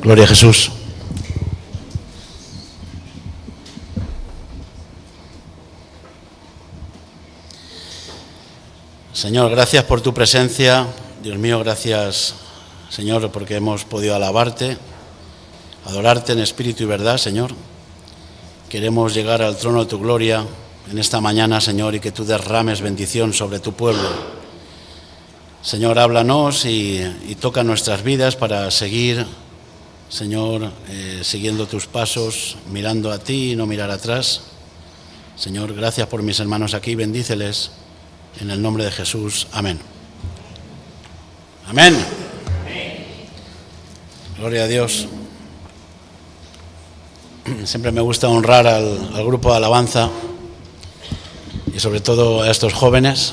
Gloria a Jesús. Señor, gracias por tu presencia. Dios mío, gracias, Señor, porque hemos podido alabarte, adorarte en espíritu y verdad, Señor. Queremos llegar al trono de tu gloria en esta mañana, Señor, y que tú derrames bendición sobre tu pueblo. Señor, háblanos y toca nuestras vidas para seguir, Señor, siguiendo tus pasos, mirando a ti y no mirar atrás. Señor, gracias por mis hermanos aquí, bendíceles en el nombre de Jesús. Amén. Amén. Gloria a Dios. Siempre me gusta honrar al grupo de alabanza y sobre todo a estos jóvenes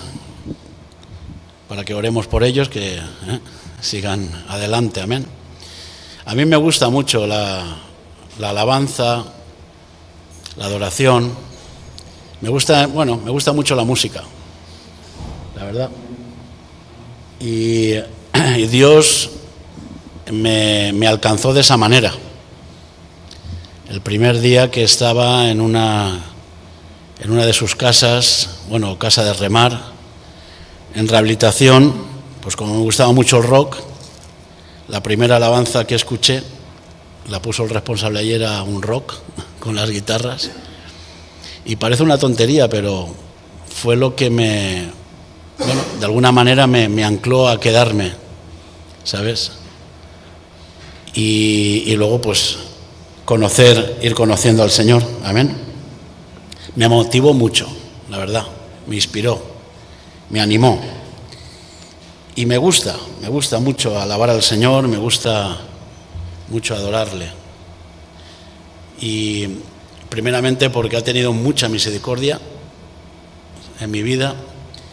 para que oremos por ellos, que sigan adelante. Amén. A mí me gusta mucho la alabanza, la adoración. Me gusta mucho la música, la verdad. Y Dios me alcanzó de esa manera. El primer día que estaba en una de sus casas, casa de remar, en rehabilitación, pues como me gustaba mucho el rock, la primera alabanza que escuché, la puso el responsable ayer, a un rock con las guitarras, y parece una tontería, pero fue lo que de alguna manera me ancló a quedarme, ¿sabes? Y luego pues ir conociendo al Señor. Amén. Me motivó mucho, la verdad, me inspiró, me animó. Y me gusta mucho alabar al Señor, me gusta mucho adorarle. Y primeramente porque ha tenido mucha misericordia en mi vida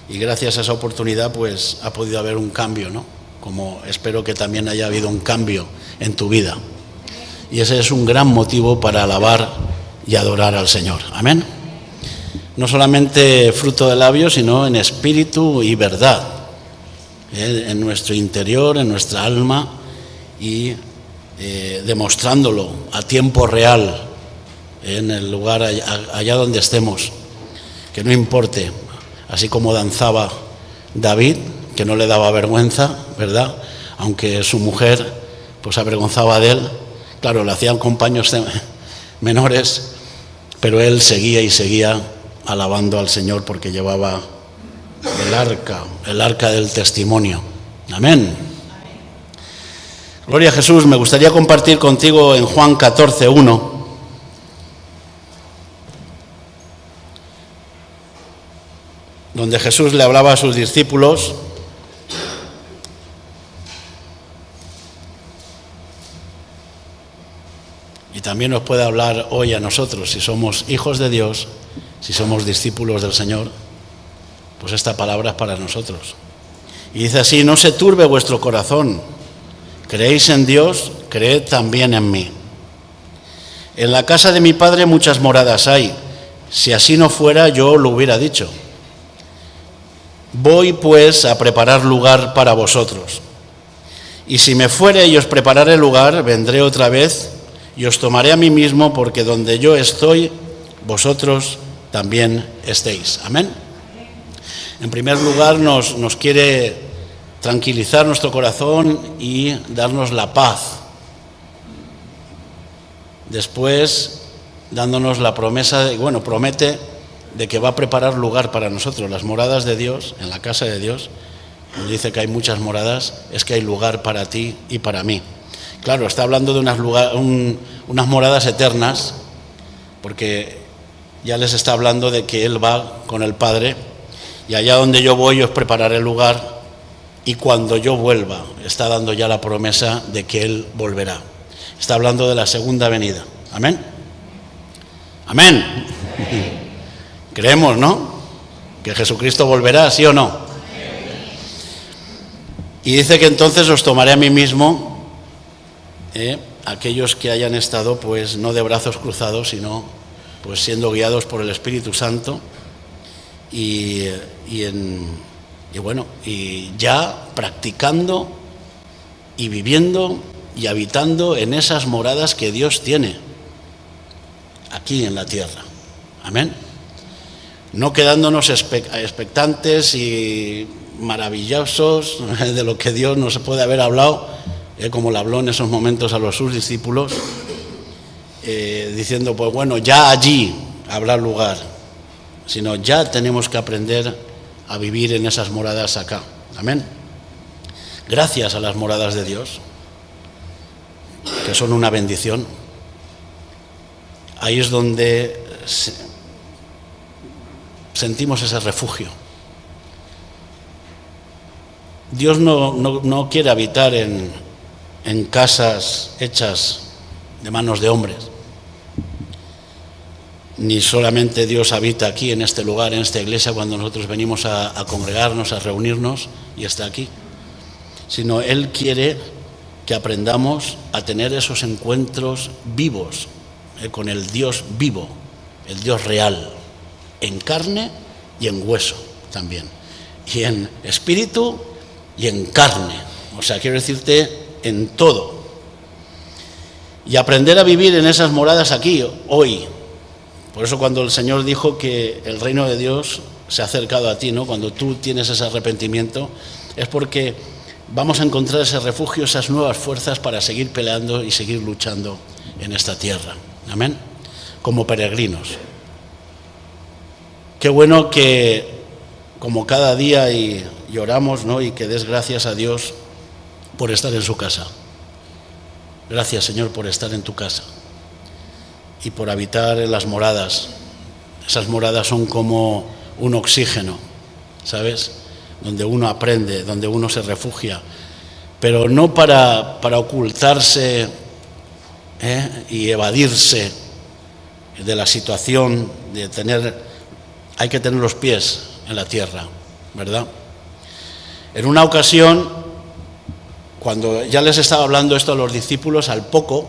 y gracias a esa oportunidad pues ha podido haber un cambio, ¿no? Como espero que también haya habido un cambio en tu vida. Y ese es un gran motivo para alabar y adorar al Señor. Amén. No solamente fruto de labios, sino en espíritu y verdad, en nuestro interior, en nuestra alma, y demostrándolo a tiempo real en el lugar allá donde estemos, que no importe, así como danzaba David, que no le daba vergüenza, ¿verdad? Aunque su mujer pues avergonzaba de él, claro, lo hacían con paños menores, pero él seguía alabando al Señor porque llevaba el arca del testimonio. Amén. Gloria a Jesús. Me gustaría compartir contigo en Juan 14:1. Donde Jesús le hablaba a sus discípulos. Y también nos puede hablar hoy a nosotros, si somos hijos de Dios, si somos discípulos del Señor, pues esta palabra es para nosotros. Y dice así: no se turbe vuestro corazón, creéis en Dios, creed también en mí. En la casa de mi Padre muchas moradas hay, si así no fuera yo lo hubiera dicho. Voy pues a preparar lugar para vosotros. Y si me fuere y os prepararé lugar, vendré otra vez y os tomaré a mí mismo, porque donde yo estoy, vosotros también estéis. Amén. En primer lugar nos quiere tranquilizar nuestro corazón y darnos la paz. Después, dándonos la promesa, promete de que va a preparar lugar para nosotros. Las moradas de Dios, en la casa de Dios, cuando dice que hay muchas moradas, es que hay lugar para ti y para mí. Claro, está hablando de unas moradas eternas, porque ya les está hablando de que Él va con el Padre, y allá donde yo voy os prepararé lugar, y cuando yo vuelva, está dando ya la promesa de que Él volverá. Está hablando de la segunda venida. Amén. Amén. Creemos, ¿no? Que Jesucristo volverá, ¿sí o no? Y dice que entonces os tomaré a mí mismo, aquellos que hayan estado pues no de brazos cruzados, sino pues siendo guiados por el Espíritu Santo y ya practicando y viviendo y habitando en esas moradas que Dios tiene aquí en la tierra. Amén. No quedándonos expectantes y maravillosos de lo que Dios nos puede haber hablado, como le habló en esos momentos a sus discípulos, diciendo, pues bueno, ya allí habrá lugar, sino ya tenemos que aprender a vivir en esas moradas acá. Amén. Gracias a las moradas de Dios, que son una bendición. Ahí es donde sentimos ese refugio. Dios no quiere habitar en casas hechas de manos de hombres. Ni solamente Dios habita aquí en este lugar, en esta iglesia, cuando nosotros venimos a congregarnos, a reunirnos, y está aquí, sino Él quiere que aprendamos a tener esos encuentros vivos con el Dios vivo, el Dios real, en carne y en hueso también, y en espíritu y en carne, o sea, quiero decirte, en todo. Y aprender a vivir en esas moradas aquí, hoy. Por eso cuando el Señor dijo que el reino de Dios se ha acercado a ti, ¿no? Cuando tú tienes ese arrepentimiento, es porque vamos a encontrar ese refugio, esas nuevas fuerzas para seguir peleando y seguir luchando en esta tierra. Amén. Como peregrinos. Qué bueno que, como cada día y oramos, ¿no? Y que des gracias a Dios por estar en su casa. Gracias, Señor, por estar en tu casa y por habitar en las moradas. Esas moradas son como un oxígeno, ¿sabes? Donde uno aprende, donde uno se refugia, pero no para ocultarse y evadirse de la situación, hay que tener los pies en la tierra, ¿verdad? En una ocasión, cuando ya les estaba hablando esto a los discípulos, al poco,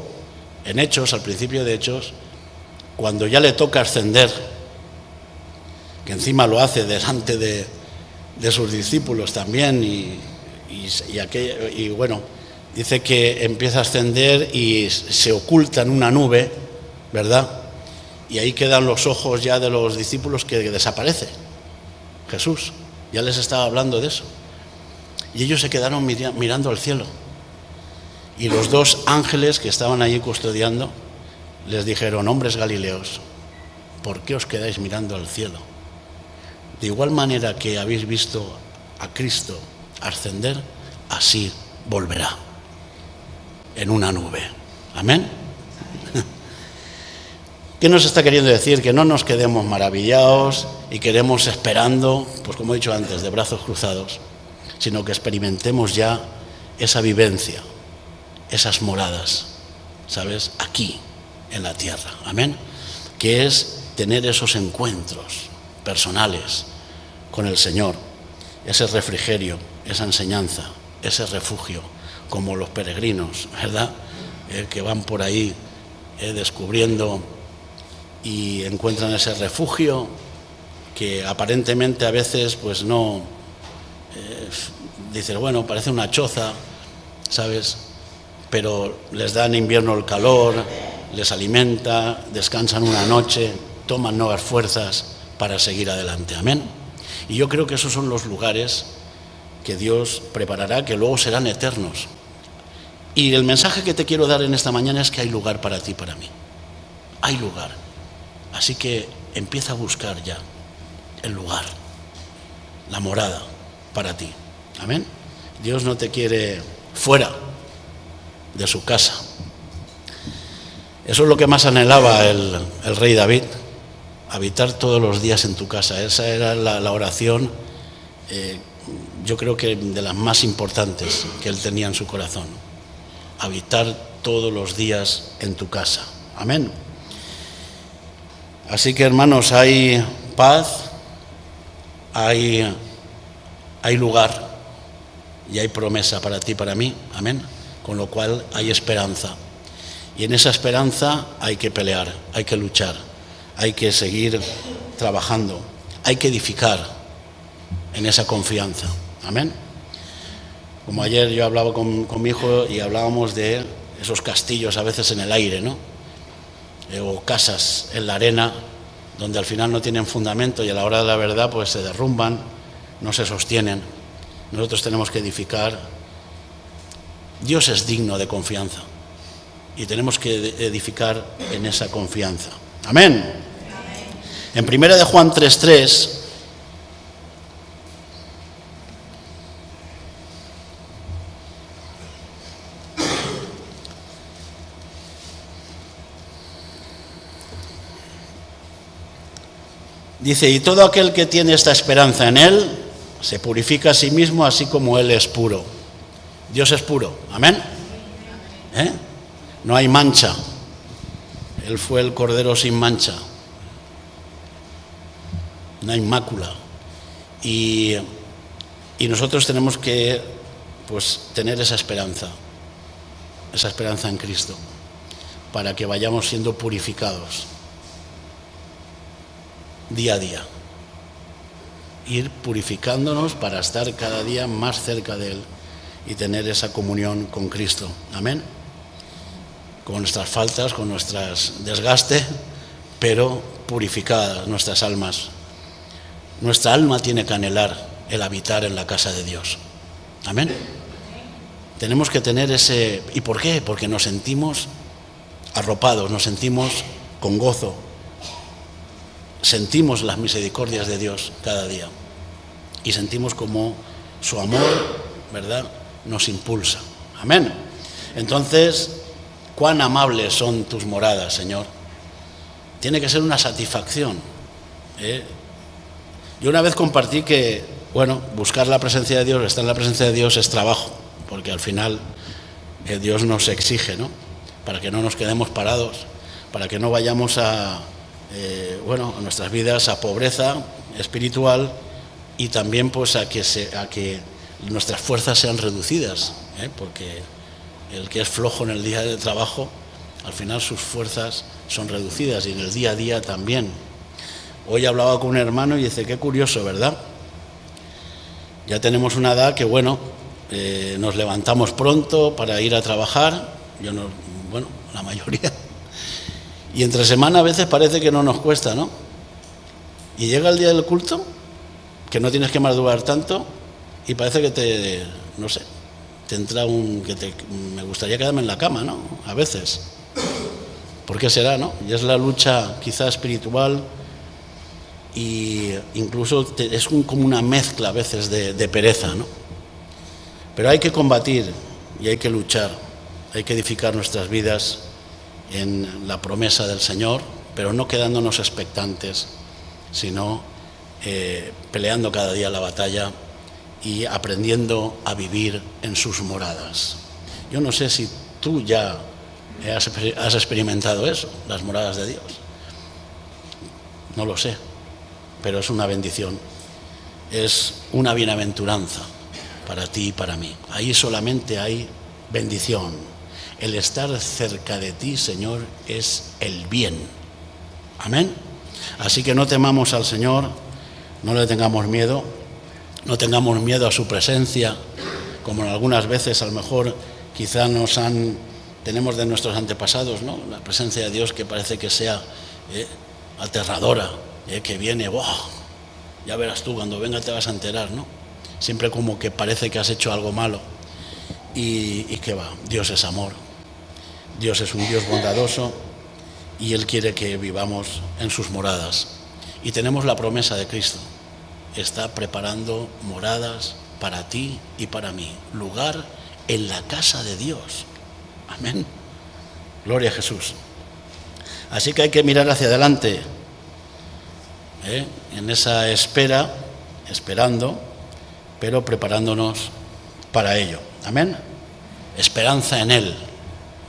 en Hechos, al principio de Hechos, cuando ya le toca ascender, que encima lo hace delante de sus discípulos también, y bueno, dice que empieza a ascender y se oculta en una nube, ¿verdad? Y ahí quedan los ojos ya de los discípulos, que desaparece Jesús. Ya les estaba hablando de eso. Y ellos se quedaron mirando al cielo. Y los dos ángeles que estaban allí custodiando les dijeron: hombres galileos, ¿por qué os quedáis mirando al cielo? De igual manera que habéis visto a Cristo ascender, así volverá en una nube. Amén. ¿Qué nos está queriendo decir? Que no nos quedemos maravillados y quedemos esperando, pues como he dicho antes, de brazos cruzados, sino que experimentemos ya esa vivencia, esas moradas, ¿sabes? Aquí, en la tierra. Amén. Que es tener esos encuentros personales con el Señor, ese refrigerio, esa enseñanza, ese refugio, como los peregrinos, ¿verdad? Que van por ahí descubriendo y encuentran ese refugio que aparentemente a veces pues no, dices, bueno, parece una choza, ¿sabes? Pero les da en invierno el calor, les alimenta, descansan una noche, toman nuevas fuerzas para seguir adelante. Amén. Y yo creo que esos son los lugares que Dios preparará, que luego serán eternos. Y el mensaje que te quiero dar en esta mañana es que hay lugar para ti y para mí. Hay lugar. Así que empieza a buscar ya el lugar, la morada para ti. Amén. Dios no te quiere fuera de su casa. Eso es lo que más anhelaba el rey David, habitar todos los días en tu casa. Esa era la oración, yo creo que de las más importantes que él tenía en su corazón. Habitar todos los días en tu casa. Amén. Así que, hermanos, hay paz, hay lugar y hay promesa para ti y para mí. Amén. Con lo cual hay esperanza. Y en esa esperanza hay que pelear, hay que luchar, hay que seguir trabajando, hay que edificar en esa confianza. Amén. Como ayer yo hablaba con mi hijo y hablábamos de esos castillos a veces en el aire, ¿no? O casas en la arena, donde al final no tienen fundamento y a la hora de la verdad pues se derrumban, no se sostienen. Nosotros tenemos que edificar. Dios es digno de confianza y tenemos que edificar en esa confianza. Amén. En 1 de Juan 3:3 dice: y todo aquel que tiene esta esperanza en Él se purifica a sí mismo, así como Él es puro. Dios es puro. Amén. No hay mancha. Él fue el Cordero sin mancha. No hay mácula. Y nosotros tenemos que pues tener esa esperanza en Cristo, para que vayamos siendo purificados día a día. Ir purificándonos para estar cada día más cerca de Él y tener esa comunión con Cristo. Amén. Con nuestras faltas, con nuestras desgastes, pero purificadas nuestras almas. Nuestra alma tiene que anhelar el habitar en la casa de Dios. Amén. Tenemos que tener ese... ¿Y por qué? Porque nos sentimos arropados, nos sentimos con gozo. Sentimos las misericordias de Dios cada día. Y sentimos como su amor, ¿verdad?, nos impulsa. Amén. Entonces, cuán amables son tus moradas, Señor. Tiene que ser una satisfacción. Yo una vez compartí que, buscar la presencia de Dios, estar en la presencia de Dios es trabajo, porque al final Dios nos exige, ¿no? Para que no nos quedemos parados, para que no vayamos a nuestras vidas a pobreza espiritual y también pues a que nuestras fuerzas sean reducidas, porque el que es flojo en el día de trabajo, al final sus fuerzas son reducidas y en el día a día también. Hoy hablaba con un hermano y dice, qué curioso, ¿verdad? Ya tenemos una edad que, nos levantamos pronto para ir a trabajar, la mayoría. Y entre semana a veces parece que no nos cuesta, ¿no? Y llega el día del culto, que no tienes que madrugar tanto, y parece que te entra me gustaría quedarme en la cama, ¿no? A veces. ¿Por qué será, no? Y es la lucha quizá espiritual y incluso es como una mezcla a veces de pereza, ¿no? Pero hay que combatir y hay que luchar, hay que edificar nuestras vidas en la promesa del Señor, pero no quedándonos expectantes, sino peleando cada día la batalla y aprendiendo a vivir en sus moradas. Yo no sé si tú ya has experimentado eso, las moradas de Dios. No lo sé, pero es una bendición, es una bienaventuranza para ti y para mí. Ahí solamente hay bendición. El estar cerca de ti, Señor, es el bien. Amén. Así que no temamos al Señor, no le tengamos miedo, no tengamos miedo a su presencia, como algunas veces a lo mejor quizá tenemos de nuestros antepasados, ¿no? La presencia de Dios que parece que sea aterradora, que viene, ¡wow! Ya verás tú, cuando venga te vas a enterar, ¿no? Siempre como que parece que has hecho algo malo. Y que va, Dios es amor. Dios es un Dios bondadoso y Él quiere que vivamos en sus moradas. Y tenemos la promesa de Cristo. Está preparando moradas para ti y para mí. Lugar en la casa de Dios. Amén. Gloria a Jesús. Así que hay que mirar hacia adelante, en esa espera, esperando, pero preparándonos para ello. Amén. Esperanza en Él.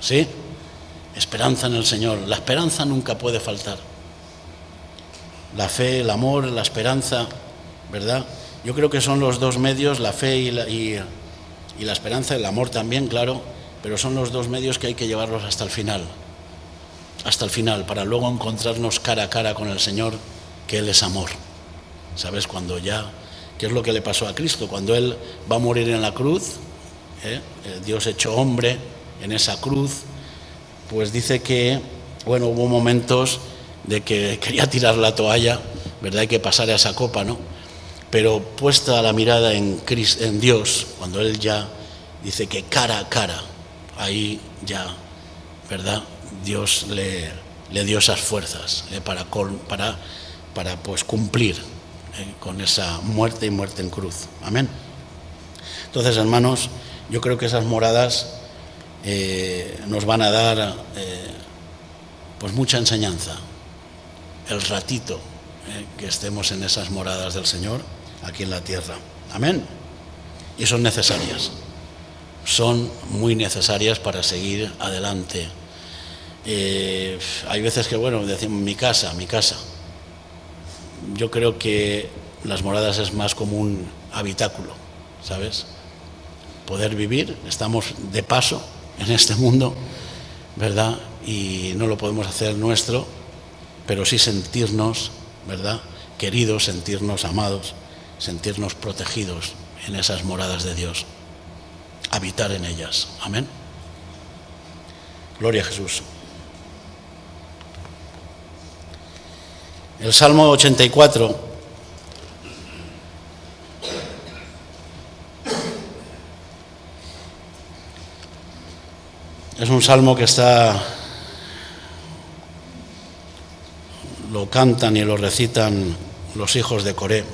¿Sí? Esperanza en el Señor. La esperanza nunca puede faltar. La fe, el amor, la esperanza, ¿verdad? Yo creo que son los dos medios, la fe y la esperanza, el amor también, claro, pero son los dos medios que hay que llevarlos hasta el final, para luego encontrarnos cara a cara con el Señor, que Él es amor. ¿Sabes? ¿Qué es lo que le pasó a Cristo? Cuando Él va a morir en la cruz, Dios hecho hombre en esa cruz, pues dice que, bueno, hubo momentos de que quería tirar la toalla, ¿verdad? Hay que pasar a esa copa, ¿no? Pero puesta la mirada en Dios, cuando Él ya dice que cara a cara, ahí ya, ¿verdad? Dios le dio esas fuerzas para pues cumplir con esa muerte y muerte en cruz. Amén. Entonces, hermanos, yo creo que esas moradas nos van a dar pues mucha enseñanza. El ratito que estemos en esas moradas del Señor aquí en la tierra. Amén. Y son necesarias. Son muy necesarias para seguir adelante. Hay veces que, bueno, decimos mi casa. Yo creo que las moradas es más como un habitáculo, ¿sabes? Poder vivir, estamos de paso en este mundo, ¿verdad? Y no lo podemos hacer nuestro, pero sí sentirnos, ¿verdad?, queridos, sentirnos amados, sentirnos protegidos en esas moradas de Dios, habitar en ellas. Amén. Gloria a Jesús. El Salmo 84 es un salmo que lo cantan y lo recitan los hijos de Coré.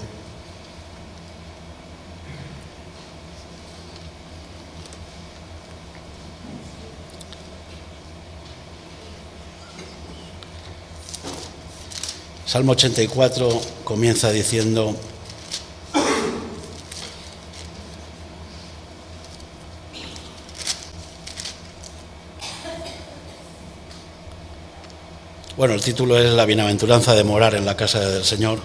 Salmo 84 comienza diciendo: bueno, el título es La bienaventuranza de morar en la casa del Señor,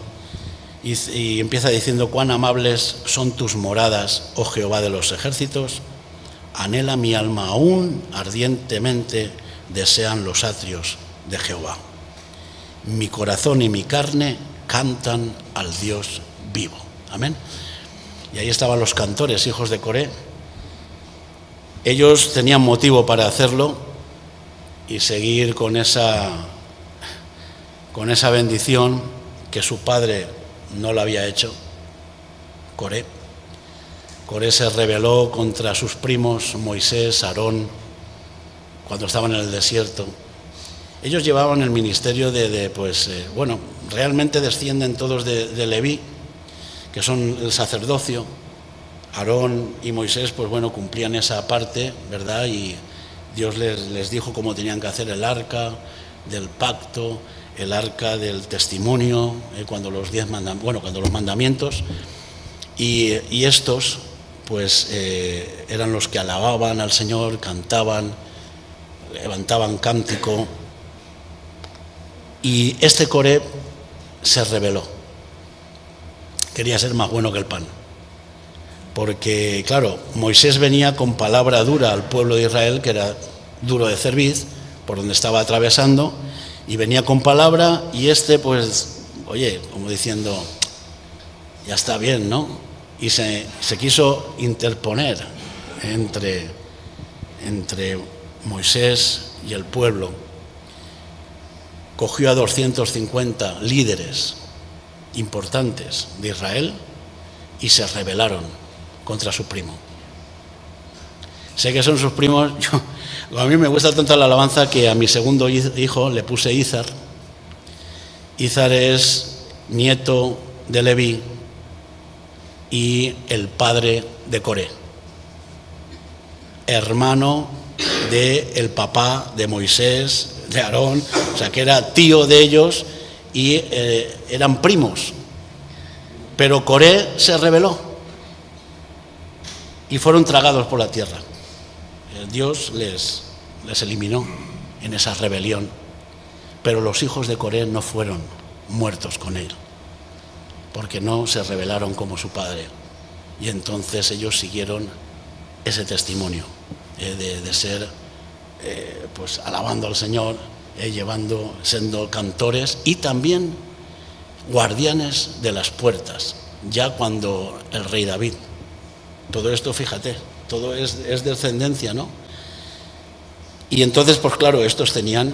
y empieza diciendo: cuán amables son tus moradas, oh Jehová de los ejércitos, anhela mi alma aún ardientemente, desean los atrios de Jehová. Mi corazón y mi carne cantan al Dios vivo. Amén. Y ahí estaban los cantores, hijos de Coré. Ellos tenían motivo para hacerlo y seguir con esa bendición que su padre no lo había hecho. Coré se rebeló contra sus primos Moisés, Aarón, cuando estaban en el desierto. Ellos llevaban el ministerio realmente descienden todos de Leví, que son el sacerdocio. Aarón y Moisés, cumplían esa parte, ¿verdad? Y Dios les dijo cómo tenían que hacer el arca del pacto, el arca del testimonio, cuando los mandamientos. Y estos, eran los que alababan al Señor, cantaban, levantaban cántico. Y este Coré se rebeló. Quería ser más bueno que el pan. Porque, claro, Moisés venía con palabra dura al pueblo de Israel, que era duro de cerviz, por donde estaba atravesando, y venía con palabra, y como diciendo, ya está bien, ¿no? Y se quiso interponer entre Moisés y el pueblo. Cogió a 250 líderes importantes de Israel y se rebelaron contra su primo. Sé que son sus primos. A mí me gusta tanto la alabanza que a mi segundo hijo le puse Izar. Izar es nieto de Leví y el padre de Coré, hermano del papá de Moisés, de Aarón, o sea que era tío de ellos y eran primos. Pero Coré se rebeló y fueron tragados por la tierra. Dios les eliminó en esa rebelión, pero los hijos de Coré no fueron muertos con él, porque no se rebelaron como su padre, y entonces ellos siguieron ese testimonio de ser alabando al Señor, siendo cantores y también guardianes de las puertas, ya cuando el rey David. Todo esto, fíjate, todo es descendencia, ¿no? Y entonces, pues claro, estos tenían...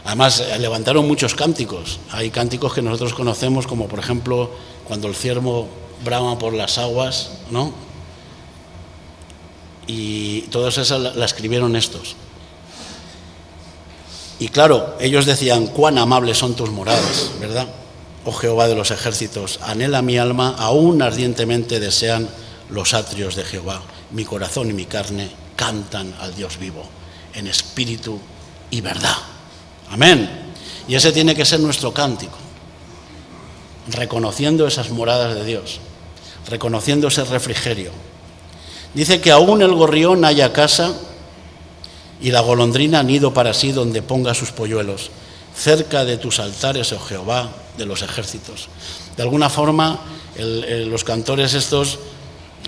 Además, levantaron muchos cánticos. Hay cánticos que nosotros conocemos, como por ejemplo, cuando el ciervo brama por las aguas, ¿no? Y todas esas la escribieron estos. Y claro, ellos decían, cuán amables son tus moradas, ¿verdad? Oh Jehová de los ejércitos, anhela mi alma, aún ardientemente desean los atrios de Jehová. Mi corazón y mi carne cantan al Dios vivo, en espíritu y verdad. Amén. Y ese tiene que ser nuestro cántico, reconociendo esas moradas de Dios, reconociendo ese refrigerio. Dice que aún el gorrión haya casa y la golondrina nido para sí donde ponga sus polluelos, cerca de tus altares, oh Jehová de los ejércitos. De alguna forma, los cantores estos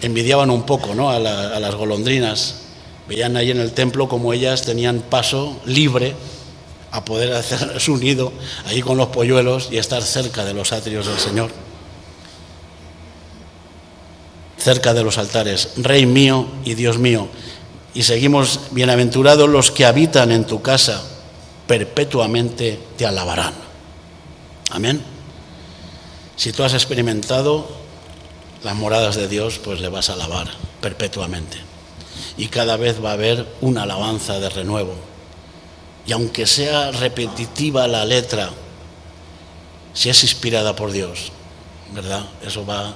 envidiaban un poco, ¿no?, a las golondrinas. Veían ahí en el templo como ellas tenían paso libre a poder hacer su nido allí con los polluelos y estar cerca de los atrios del Señor, cerca de los altares. Rey mío y Dios mío. Y seguimos, bienaventurados los que habitan en tu casa, perpetuamente te alabarán. Amén. Si tú has experimentado las moradas de Dios, pues le vas a alabar perpetuamente. Y cada vez va a haber una alabanza de renuevo. Y aunque sea repetitiva la letra, si es inspirada por Dios, ¿verdad? Eso va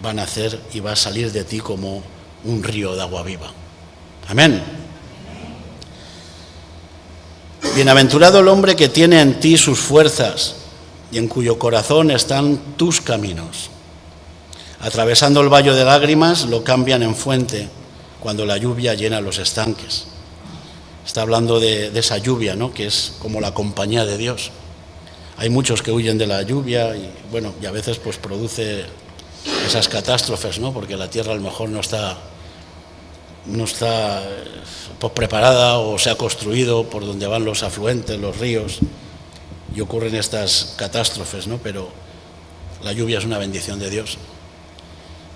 a nacer y va a salir de ti como un río de agua viva. Amén. Bienaventurado el hombre que tiene en ti sus fuerzas y en cuyo corazón están tus caminos. Atravesando el valle de lágrimas lo cambian en fuente cuando la lluvia llena los estanques. Está hablando de esa lluvia, ¿no?, que es como la compañía de Dios. Hay muchos que huyen de la lluvia y bueno, y a veces pues produce esas catástrofes, ¿no?, porque la tierra a lo mejor no está pues preparada o se ha construido por donde van los afluentes, los ríos, y ocurren estas catástrofes, ¿no? Pero la lluvia es una bendición de Dios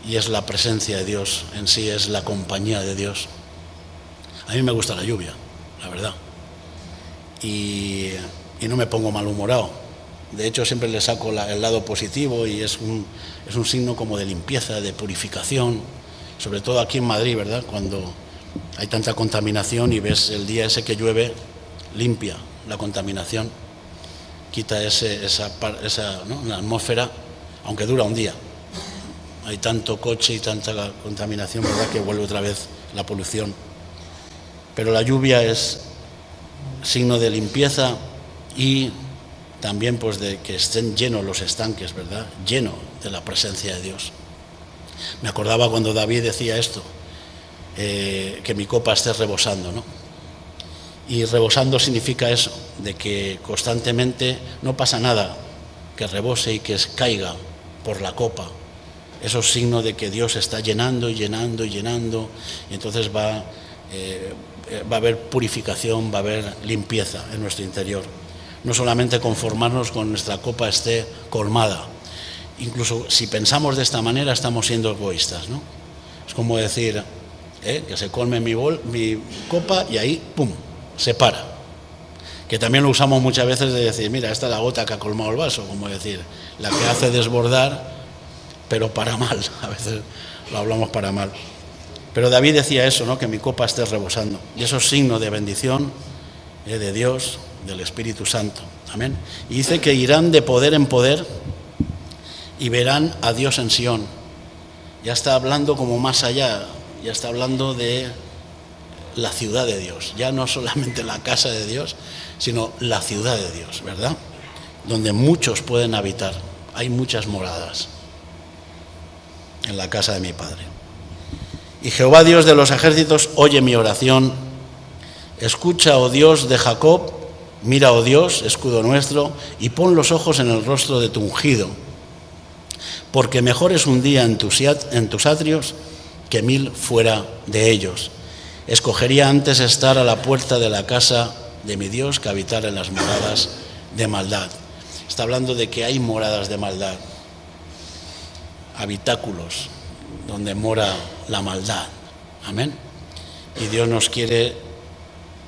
y es la presencia de Dios en sí, es la compañía de Dios. A mí me gusta la lluvia, la verdad, y no me pongo malhumorado. De hecho, siempre le saco el lado positivo y es un signo como de limpieza, de purificación, sobre todo aquí en Madrid, ¿verdad? Cuando hay tanta contaminación y ves el día ese que llueve, limpia la contaminación, quita esa ¿no?, la atmósfera, aunque dura un día. Hay tanto coche y tanta contaminación, ¿verdad?, que vuelve otra vez la polución. Pero la lluvia es signo de limpieza y también pues de que estén llenos los estanques, ¿verdad?, lleno de la presencia de Dios. Me acordaba cuando David decía esto, que mi copa esté rebosando, ¿no? Y rebosando significa eso, de que constantemente no pasa nada, que rebose y que caiga por la copa. Eso es signo de que Dios está llenando y llenando y llenando, y entonces va a haber purificación, va a haber limpieza en nuestro interior. No solamente conformarnos con nuestra copa esté colmada. Incluso si pensamos de esta manera estamos siendo egoístas, ¿no? Es como decir, que se colme mi copa y ahí, ¡pum!, se para. Que también lo usamos muchas veces de decir, mira, esta es la gota que ha colmado el vaso, como decir, la que hace desbordar, pero para mal. A veces lo hablamos para mal. Pero David decía eso, ¿no?, que mi copa esté rebosando. Y eso es signo de bendición de Dios, del Espíritu Santo. Amén. Y dice que irán de poder en poder y verán a Dios en Sión. Ya está hablando como más allá, ya está hablando de la ciudad de Dios, ya no solamente la casa de Dios, sino la ciudad de Dios, ¿verdad?, donde muchos pueden habitar. Hay muchas moradas en la casa de mi Padre. Y Jehová Dios de los ejércitos, oye mi oración, escucha, oh Dios de Jacob, mira, oh Dios, escudo nuestro, y pon los ojos en el rostro de tu ungido, porque mejor es un día en tus atrios que 1000 fuera de ellos. Escogería antes estar a la puerta de la casa de mi Dios que habitar en las moradas de maldad. Está hablando de que hay moradas de maldad, habitáculos donde mora la maldad. Amén. Y Dios nos quiere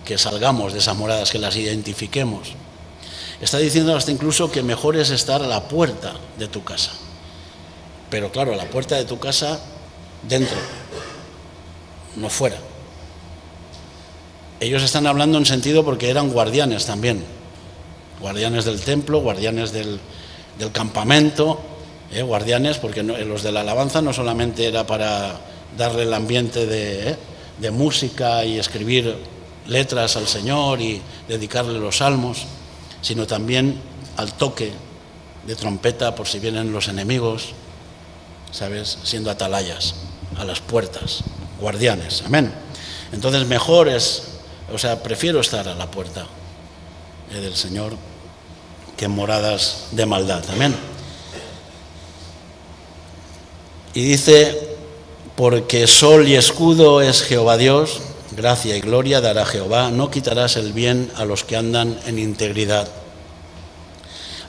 que salgamos de esas moradas, que las identifiquemos. Está diciendo hasta incluso que mejor es estar a la puerta de tu casa. Pero claro, a la puerta de tu casa dentro, no fuera. Ellos están hablando en sentido porque eran guardianes también. Guardianes del templo, guardianes del campamento, guardianes, porque los de la alabanza no solamente era para darle el ambiente de música y escribir letras al Señor y dedicarle los salmos, sino también al toque de trompeta por si vienen los enemigos, ¿sabes? Siendo atalayas a las puertas, guardianes, amén. Entonces mejor prefiero estar a la puerta del Señor que en moradas de maldad, amén. Y dice, porque sol y escudo es Jehová Dios, gracia y gloria dará Jehová, no quitarás el bien a los que andan en integridad,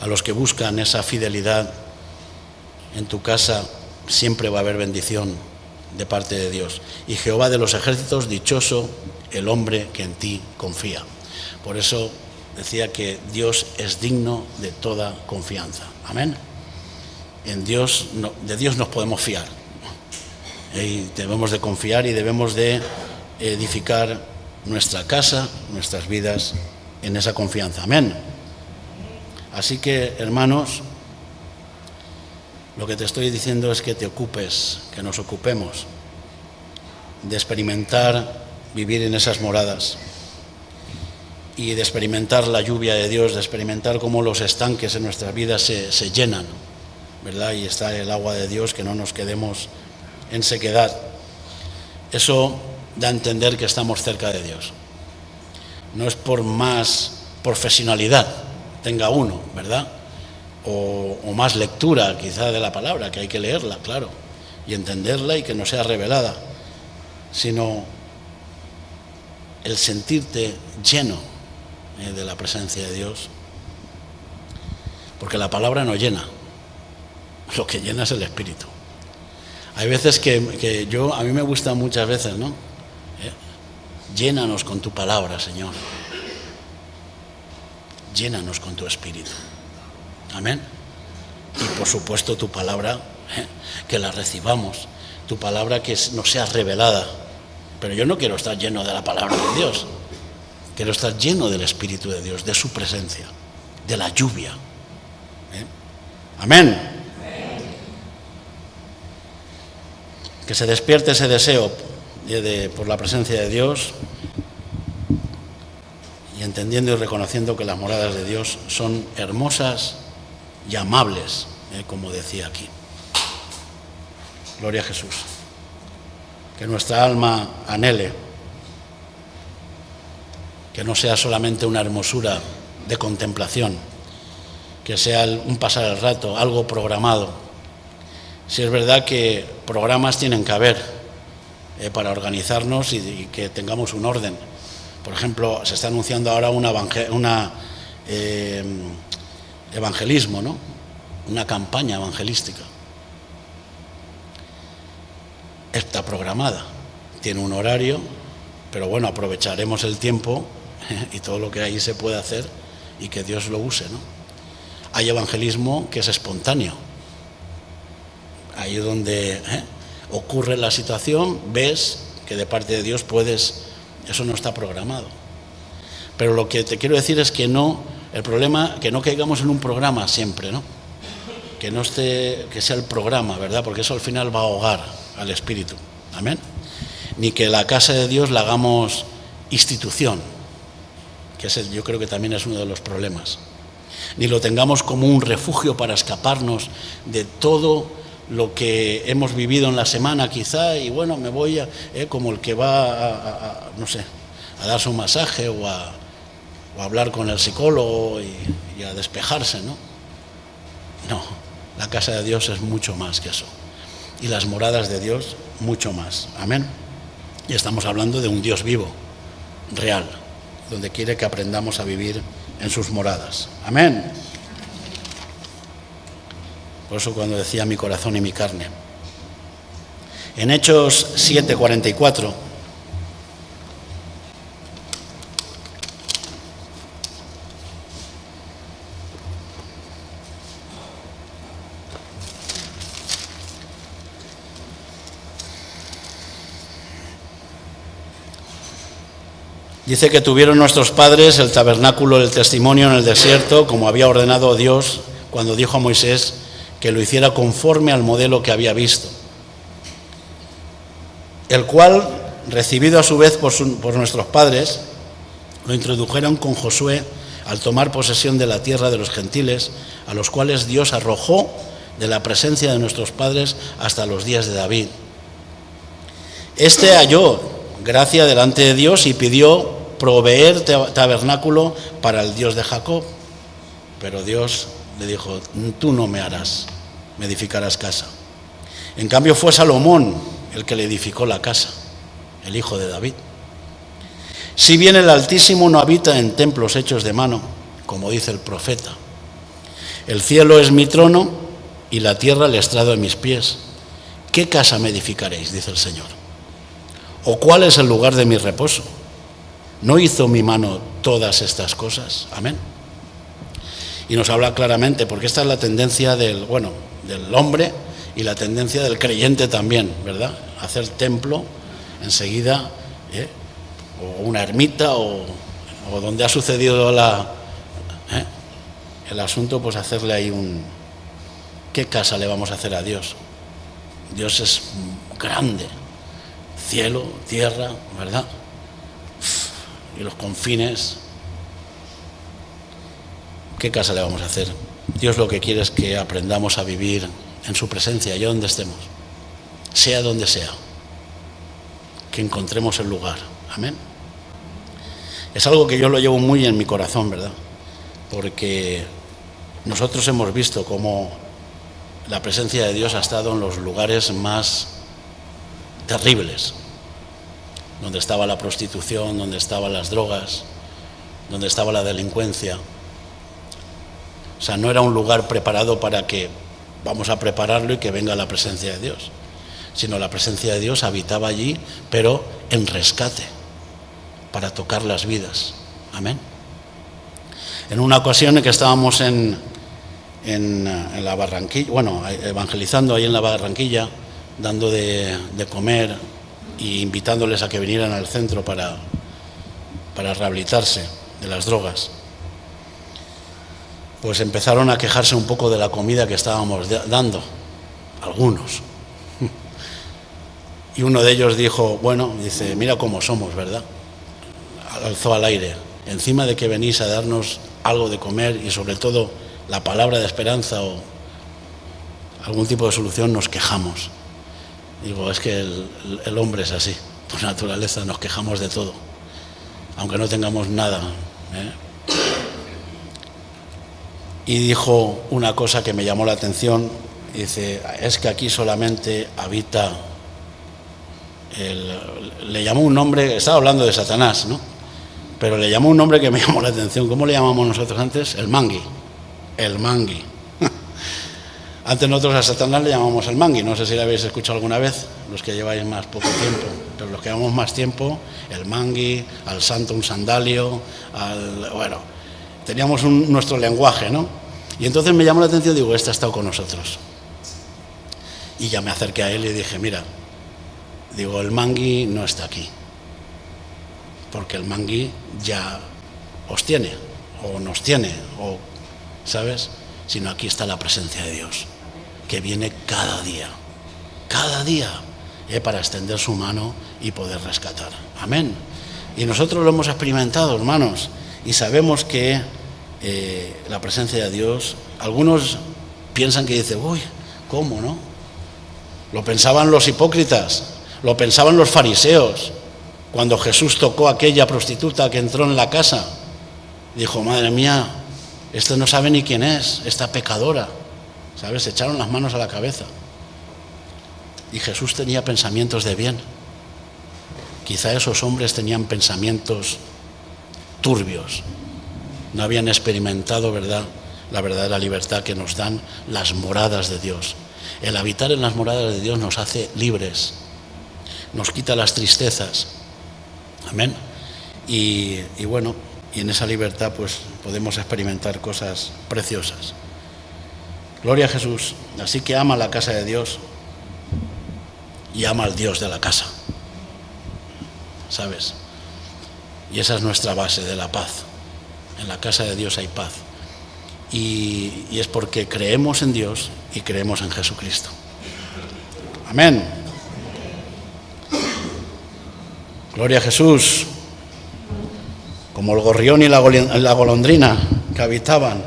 a los que buscan esa fidelidad. En tu casa siempre va a haber bendición de parte de Dios. Y Jehová de los ejércitos, dichoso el hombre que en ti confía. Por eso decía que Dios es digno de toda confianza. Amén. De Dios nos podemos fiar. Y debemos de confiar y debemos de edificar nuestra casa, nuestras vidas en esa confianza. Amén. Así que, hermanos, lo que te estoy diciendo es que te ocupes, que nos ocupemos de experimentar vivir en esas moradas y de experimentar la lluvia de Dios, de experimentar cómo los estanques en nuestras vidas se llenan, ¿verdad? Y está el agua de Dios, que no nos quedemos en sequedad. Eso da a entender que estamos cerca de Dios. No es por más profesionalidad tenga uno, ¿verdad? O más lectura quizá de la palabra, que hay que leerla, claro, y entenderla y que no sea revelada, sino el sentirte lleno de la presencia de Dios, porque la palabra no llena, lo que llena es el Espíritu. Hay veces que a mí me gusta muchas veces, ¿no? Llénanos con tu palabra, Señor. Llénanos con tu Espíritu. Amén. Y por supuesto tu palabra, que la recibamos, tu palabra que nos sea revelada. Pero yo no quiero estar lleno de la palabra de Dios, quiero estar lleno del Espíritu de Dios, de su presencia, de la lluvia. Amén. Que se despierte ese deseo por la presencia de Dios, y entendiendo y reconociendo que las moradas de Dios son hermosas y amables, como decía aquí. Gloria a Jesús. Que nuestra alma anhele, que no sea solamente una hermosura de contemplación, que sea un pasar el rato, algo programado. Si es verdad que programas tienen que haber para organizarnos y que tengamos un orden. Por ejemplo, se está anunciando ahora un evangelismo, ¿no? Una campaña evangelística. Está programada, tiene un horario, pero bueno, aprovecharemos el tiempo y todo lo que ahí se puede hacer y que Dios lo use, ¿no? Hay evangelismo que es espontáneo. Ahí donde ocurre la situación, ves que de parte de Dios eso no está programado. Pero lo que te quiero decir es que el problema, que no caigamos en un programa siempre, ¿no? Que sea el programa, ¿verdad? Porque eso al final va a ahogar al Espíritu. Amén. Ni que la casa de Dios la hagamos institución, que yo creo que también es uno de los problemas. Ni lo tengamos como un refugio para escaparnos de todo lo que hemos vivido en la semana quizá, y bueno, me voy como el que va a darse un masaje o a hablar con el psicólogo y a despejarse, ¿no? No, la casa de Dios es mucho más que eso, y las moradas de Dios mucho más. Amén. Y estamos hablando de un Dios vivo, real, donde quiere que aprendamos a vivir en sus moradas. Amén. Por eso cuando decía mi corazón y mi carne. En Hechos 7:44, dice que tuvieron nuestros padres el tabernáculo del testimonio en el desierto, como había ordenado Dios cuando dijo a Moisés que lo hiciera conforme al modelo que había visto, el cual, recibido a su vez por nuestros padres, lo introdujeron con Josué al tomar posesión de la tierra de los gentiles, a los cuales Dios arrojó de la presencia de nuestros padres hasta los días de David. Este halló gracia delante de Dios y pidió proveer tabernáculo para el Dios de Jacob, pero Dios le dijo: tú no me edificarás casa. En cambio fue Salomón el que le edificó la casa, el hijo de David. Si bien el Altísimo no habita en templos hechos de mano, como dice el profeta, el cielo es mi trono y la tierra el estrado de mis pies. ¿Qué casa me edificaréis?, dice el Señor. ¿O cuál es el lugar de mi reposo? ¿No hizo mi mano todas estas cosas? Amén. Y nos habla claramente, porque esta es la tendencia del hombre y la tendencia del creyente también, ¿verdad? Hacer templo enseguida, o una ermita, o donde ha sucedido el asunto, pues hacerle ahí ¿qué casa le vamos a hacer a Dios? Dios es grande, cielo, tierra, ¿verdad? Y los confines. ¿Qué casa le vamos a hacer? Dios lo que quiere es que aprendamos a vivir en su presencia, allá donde estemos, sea donde sea, que encontremos el lugar. Amén. Es algo que yo lo llevo muy en mi corazón, ¿verdad? Porque nosotros hemos visto cómo la presencia de Dios ha estado en los lugares más terribles, donde estaba la prostitución, donde estaban las drogas, donde estaba la delincuencia. O sea, no era un lugar preparado para que vamos a prepararlo y que venga la presencia de Dios, sino la presencia de Dios habitaba allí, pero en rescate, para tocar las vidas. Amén. En una ocasión en que estábamos en la Barranquilla, evangelizando ahí en la Barranquilla, dando de comer y invitándoles a que vinieran al centro para rehabilitarse de las drogas, pues empezaron a quejarse un poco de la comida que estábamos dando, algunos. Y uno de ellos dijo, dice, mira cómo somos, ¿verdad? Alzó al aire, encima de que venís a darnos algo de comer y sobre todo la palabra de esperanza o algún tipo de solución, nos quejamos. Digo, es que el hombre es así, por naturaleza nos quejamos de todo, aunque no tengamos nada, Y dijo una cosa que me llamó la atención, dice, es que aquí solamente habita, le llamó un nombre, estaba hablando de Satanás, ¿no? Pero le llamó un nombre que me llamó la atención. ¿Cómo le llamamos nosotros antes? El mangui. Antes nosotros a Satanás le llamamos el mangui, no sé si lo habéis escuchado alguna vez, los que lleváis más poco tiempo, pero los que llevamos más tiempo, el mangui, al santo un sandalio, teníamos nuestro lenguaje, ¿no? Y entonces me llamó la atención, digo, este ha estado con nosotros. Y ya me acerqué a él y dije, mira, digo, el mangui no está aquí, porque el mangui ya os tiene, o nos tiene, o, ¿sabes? Sino aquí está la presencia de Dios, que viene cada día, para extender su mano y poder rescatar. Amén. Y nosotros lo hemos experimentado, hermanos, y sabemos que la presencia de Dios, algunos piensan que dice, uy, ¿cómo, no? Lo pensaban los hipócritas, lo pensaban los fariseos, cuando Jesús tocó a aquella prostituta que entró en la casa. Dijo, madre mía, este no sabe ni quién es, esta pecadora, ¿sabes? Se echaron las manos a la cabeza. Y Jesús tenía pensamientos de bien. Quizá esos hombres tenían pensamientos turbios, no habían experimentado, ¿verdad?, la verdadera libertad que nos dan las moradas de Dios. El habitar en las moradas de Dios nos hace libres, nos quita las tristezas. Amén. Y bueno, y en esa libertad pues podemos experimentar cosas preciosas. Gloria a Jesús. Así que ama la casa de Dios y ama al Dios de la casa, ¿sabes? Y esa es nuestra base de la paz. En la casa de Dios hay paz. Y es porque creemos en Dios y creemos en Jesucristo. Amén. Gloria a Jesús. Como el gorrión y la golondrina que habitaban.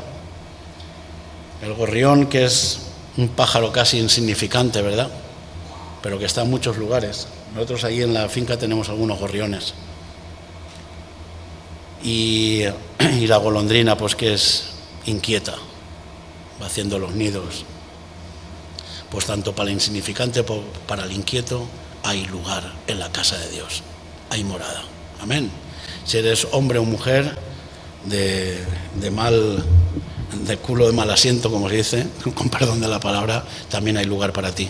El gorrión, que es un pájaro casi insignificante, ¿verdad? Pero que está en muchos lugares. Nosotros ahí en la finca tenemos algunos gorriones. Y la golondrina, pues que es inquieta, va haciendo los nidos. Pues tanto para el insignificante como para el inquieto hay lugar en la casa de Dios, hay morada. Amén. Si eres hombre o mujer de culo de mal asiento, como se dice, con perdón de la palabra, también hay lugar para ti.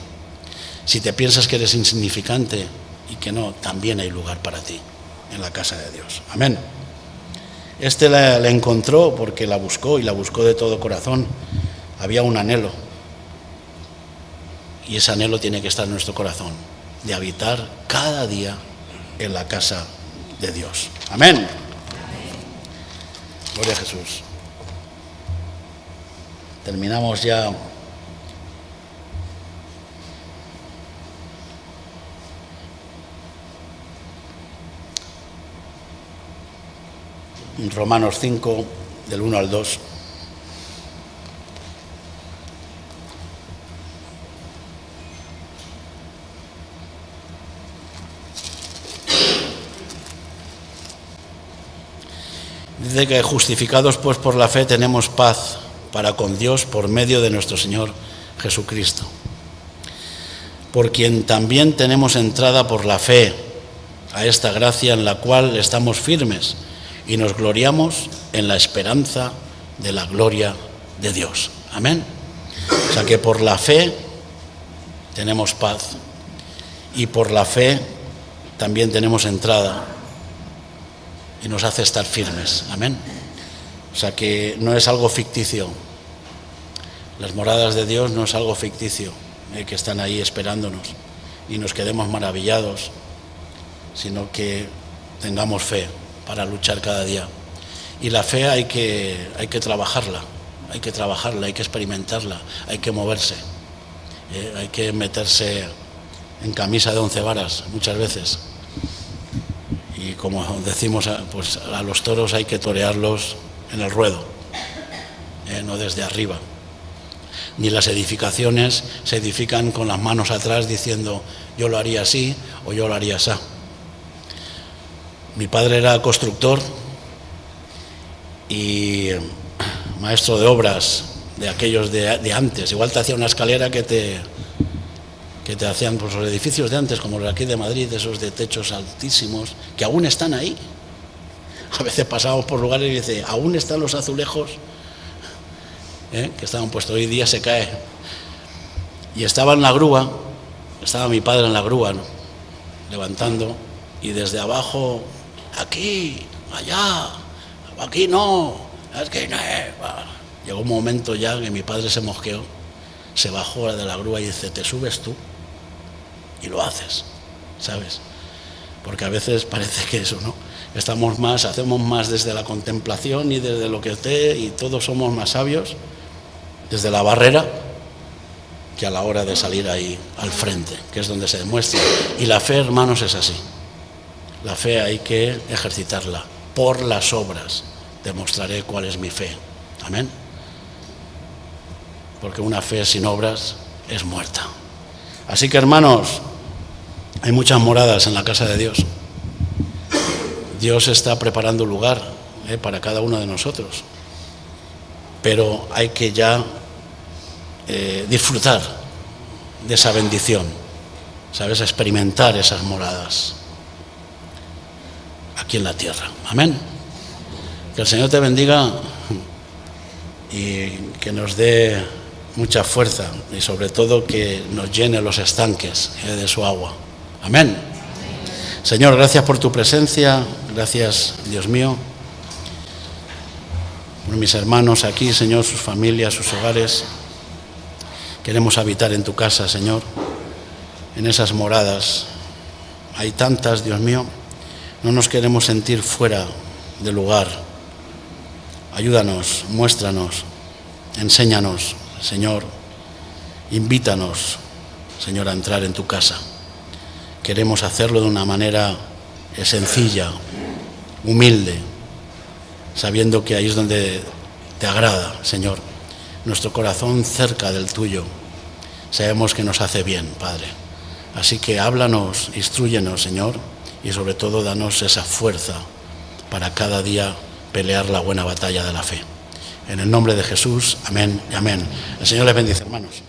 Si te piensas que eres insignificante y que no, también hay lugar para ti en la casa de Dios. Amén. Este la encontró porque la buscó y la buscó de todo corazón. Había un anhelo. Y ese anhelo tiene que estar en nuestro corazón, de habitar cada día en la casa de Dios. Amén. Gloria a Jesús. Terminamos ya. Romanos 5, del 1 al 2. Dice que justificados pues por la fe tenemos paz para con Dios por medio de nuestro Señor Jesucristo, por quien también tenemos entrada por la fe a esta gracia en la cual estamos firmes y nos gloriamos en la esperanza de la gloria de Dios. Amén. O sea que por la fe tenemos paz y por la fe también tenemos entrada y nos hace estar firmes. Amén. O sea que no es algo ficticio. Las moradas de Dios no es algo ficticio, que están ahí esperándonos y nos quedemos maravillados, sino que tengamos fe para luchar cada día. Y la fe hay que trabajarla, hay que experimentarla, hay que moverse, hay que meterse en camisa de 11 varas muchas veces. Y como decimos, pues a los toros hay que torearlos en el ruedo, no desde arriba. Ni las edificaciones se edifican con las manos atrás diciendo yo lo haría así o yo lo haría así. Mi padre era constructor y maestro de obras de aquellos de antes. Igual te hacía una escalera que te hacían pues, los edificios de antes, como los de aquí de Madrid, esos de techos altísimos, que aún están ahí. A veces pasamos por lugares y dice, aún están los azulejos que estaban puestos, hoy día se cae. Y estaba en la grúa, estaba mi padre en la grúa, ¿no?, levantando, y desde abajo, aquí, allá, aquí no, es que no. Llegó un momento ya que mi padre se mosqueó, se bajó de la grúa y dice, te subes tú y lo haces, ¿sabes? Porque a veces parece que eso, ¿no? Hacemos más desde la contemplación y desde lo que y todos somos más sabios desde la barrera que a la hora de salir ahí al frente, que es donde se demuestra. Y la fe, hermanos, es así. La fe hay que ejercitarla. Por las obras demostraré cuál es mi fe. Amén. Porque una fe sin obras es muerta. Así que, hermanos, hay muchas moradas en la casa de Dios. Dios está preparando lugar para cada uno de nosotros. Pero hay que ya disfrutar de esa bendición, ¿sabes? Experimentar esas moradas aquí en la tierra. Amén. Que el Señor te bendiga y que nos dé mucha fuerza y sobre todo que nos llene los estanques de su agua. Amén. Señor, gracias por tu presencia, gracias, Dios mío, por mis hermanos aquí, Señor, sus familias, sus hogares. Queremos habitar en tu casa, Señor, en esas moradas. Hay tantas, Dios mío, no nos queremos sentir fuera de lugar. Ayúdanos, muéstranos, enséñanos, Señor, invítanos, Señor, a entrar en tu casa. Queremos hacerlo de una manera sencilla, humilde, sabiendo que ahí es donde te agrada, Señor. Nuestro corazón cerca del tuyo, sabemos que nos hace bien, Padre. Así que háblanos, instrúyenos, Señor, y sobre todo danos esa fuerza para cada día pelear la buena batalla de la fe. En el nombre de Jesús, amén y amén. El Señor les bendice, hermanos.